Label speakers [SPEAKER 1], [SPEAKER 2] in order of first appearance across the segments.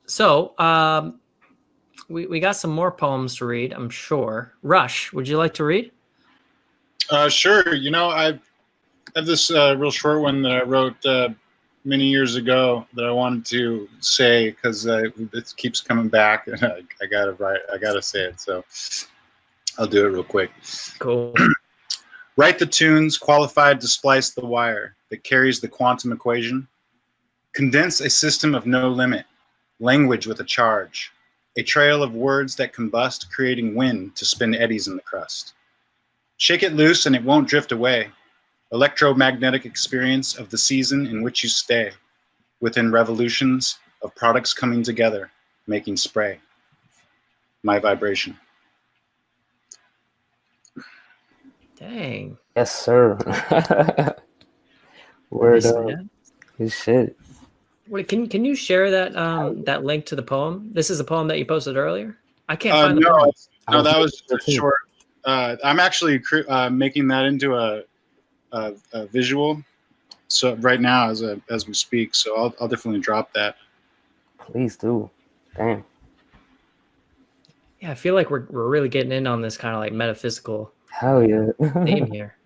[SPEAKER 1] So, we got some more poems to read, I'm sure. Rush, would you like to read?
[SPEAKER 2] Sure. You know, I have this real short one that I wrote many years ago that I wanted to say because it keeps coming back, and I gotta write. I gotta say it. So I'll do it real quick.
[SPEAKER 1] Cool.
[SPEAKER 2] Write the tunes qualified to splice the wire that carries the quantum equation. Condense a system of no limit, language with a charge, a trail of words that combust, creating wind to spin eddies in the crust. Shake it loose and it won't drift away. Electromagnetic experience of the season in which you stay, within revolutions of products coming together, making spray. My vibration.
[SPEAKER 1] Dang.
[SPEAKER 3] Yes, sir. Word
[SPEAKER 1] Nice,
[SPEAKER 3] up.
[SPEAKER 1] man.
[SPEAKER 3] Good shit.
[SPEAKER 1] Wait, can you share that that link to the poem? This is a poem that you posted earlier. I can't find the poem.
[SPEAKER 2] No, that was just a short. I'm actually making that into a visual. So right now, as we speak, so I'll definitely drop that.
[SPEAKER 3] Please do. Damn.
[SPEAKER 1] Yeah, I feel like we're really getting in on this kind of like metaphysical
[SPEAKER 3] Hell yeah.
[SPEAKER 1] theme here.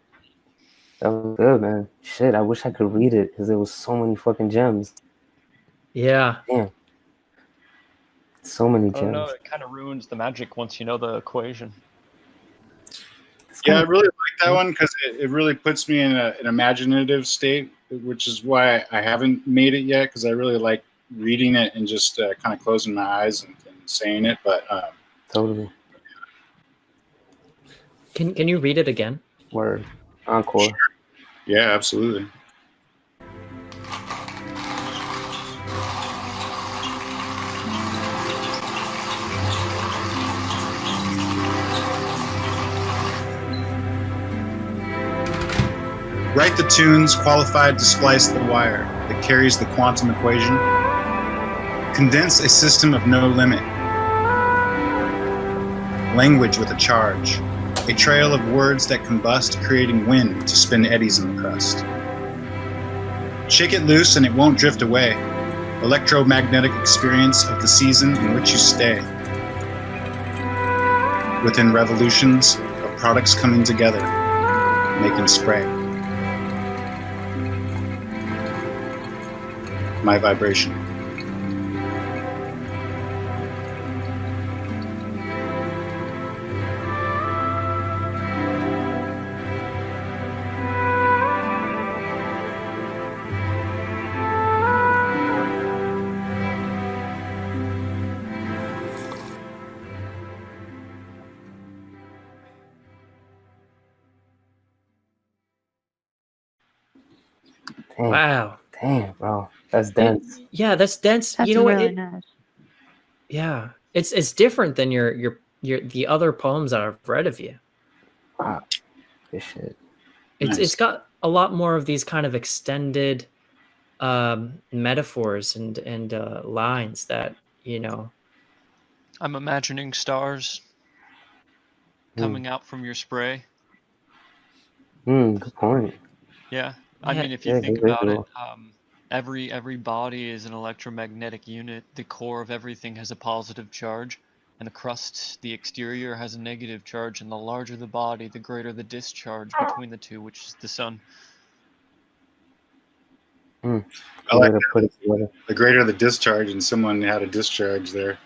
[SPEAKER 3] That was good, man. Shit, I wish I could read it because there was so many fucking gems.
[SPEAKER 1] Yeah.
[SPEAKER 3] Damn. So many gems.
[SPEAKER 4] Oh no, it kind of ruins the magic once you know the equation.
[SPEAKER 2] Yeah, I really like that one because it really puts me in an imaginative state, which is why I haven't made it yet, because I really like reading it and just kind of closing my eyes and saying it. But
[SPEAKER 3] totally.
[SPEAKER 1] Can you read it again?
[SPEAKER 3] Word. Encore.
[SPEAKER 2] Sure. Yeah, absolutely. Write the tunes qualified to splice the wire that carries the quantum equation. Condense a system of no limit, language with a charge, a trail of words that combust, creating wind to spin eddies in the crust. Shake it loose and it won't drift away, electromagnetic experience of the season in which you stay, within revolutions of products coming together, making spray. My vibration.
[SPEAKER 3] Damn.
[SPEAKER 1] Wow.
[SPEAKER 3] Damn, bro. That's dense.
[SPEAKER 1] Yeah, that's dense.
[SPEAKER 5] That's
[SPEAKER 1] you know
[SPEAKER 5] really
[SPEAKER 1] what?
[SPEAKER 5] nice.
[SPEAKER 1] Yeah, it's different than your the other poems that I've read of you.
[SPEAKER 3] Wow. Good shit.
[SPEAKER 1] It's got a lot more of these kind of extended metaphors and lines that, you know.
[SPEAKER 4] I'm imagining stars coming out from your spray.
[SPEAKER 3] Good point.
[SPEAKER 4] Yeah. I mean, if you think about it, every body is an electromagnetic unit. The core of everything has a positive charge, and the crust, the exterior, has a negative charge. And the larger the body, the greater the discharge between the two, which is the sun.
[SPEAKER 2] I like to put it together. The greater the discharge, and someone had a discharge there.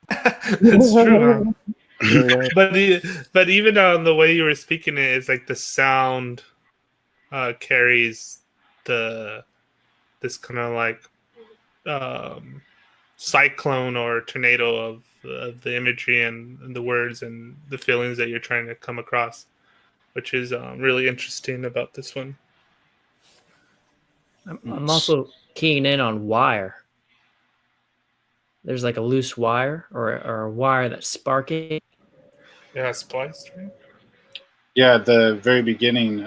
[SPEAKER 6] It's true, huh? But even on the way you were speaking it, it's like the sound carries this kind of like cyclone or tornado of the imagery and the words and the feelings that you're trying to come across, which is really interesting about this one.
[SPEAKER 1] I'm also keying in on wire. There's like a loose wire or a wire that's sparking.
[SPEAKER 6] Yeah, spliced, right?
[SPEAKER 2] Yeah, at the very beginning,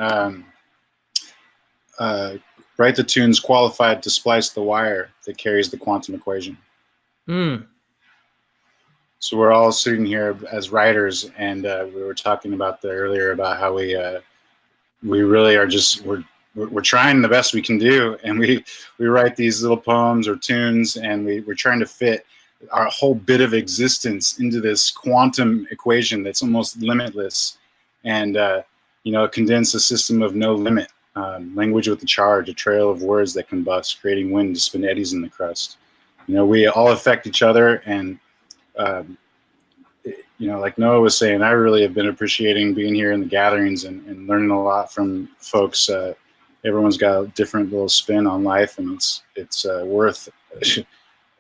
[SPEAKER 2] write the tunes qualified to splice the wire that carries the quantum equation. So we're all sitting here as writers, and we were talking about earlier about how we really are we're we're trying the best we can do, and we write these little poems or tunes, and we're trying to fit our whole bit of existence into this quantum equation that's almost limitless, and condense a system of no limit. Language with a charge, a trail of words that combust, creating wind to spin eddies in the crust. We all affect each other, and like Noah was saying, I really have been appreciating being here in the gatherings and learning a lot from folks. Everyone's got a different little spin on life, and it's worth.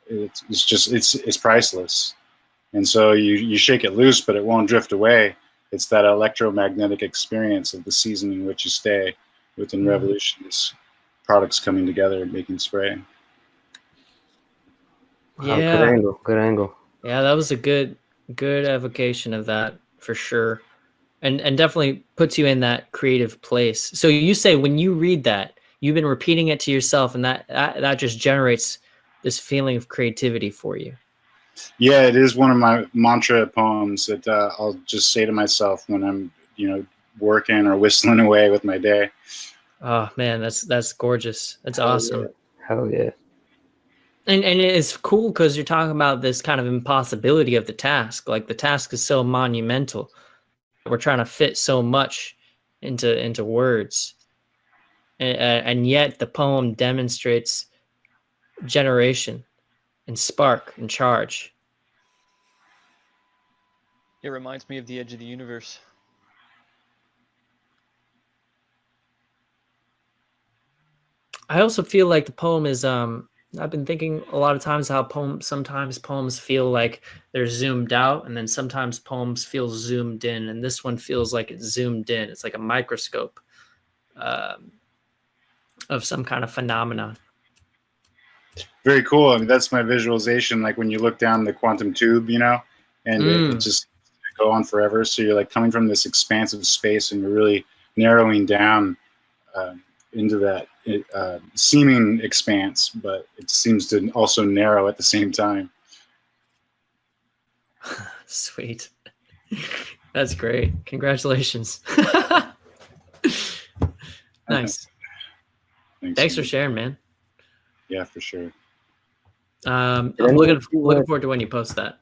[SPEAKER 2] It's priceless. And so you shake it loose, but it won't drift away. It's that electromagnetic experience of the season in which you stay within Revolutions, products coming together and making spray.
[SPEAKER 1] Yeah,
[SPEAKER 3] good angle.
[SPEAKER 1] Yeah, that was a good evocation of that for sure, and definitely puts you in that creative place. So you say when you read that, you've been repeating it to yourself, and that just generates this feeling of creativity for you.
[SPEAKER 2] Yeah, it is one of my mantra poems that I'll just say to myself when I'm working or whistling away with my day.
[SPEAKER 1] Oh man, that's gorgeous. That's awesome.
[SPEAKER 3] Yeah. Hell yeah.
[SPEAKER 1] And it's cool because you're talking about this kind of impossibility of the task. Like the task is so monumental. We're trying to fit so much into words. And yet the poem demonstrates generation and spark and charge.
[SPEAKER 4] It reminds me of the edge of the universe.
[SPEAKER 1] I also feel like the poem is I've been thinking a lot of times how sometimes poems feel like they're zoomed out, and then sometimes poems feel zoomed in, and this one feels like it's zoomed in. It's like a microscope of some kind of phenomenon.
[SPEAKER 2] Very cool. I mean, that's my visualization. Like when you look down the quantum tube, and it just go on forever. So you're like coming from this expansive space, and you're really narrowing down into that seeming expanse, but it seems to also narrow at the same time.
[SPEAKER 1] Sweet. That's great. Congratulations. Nice. Thanks for sharing, man.
[SPEAKER 2] Yeah, for sure.
[SPEAKER 1] I'm looking forward to when you post that.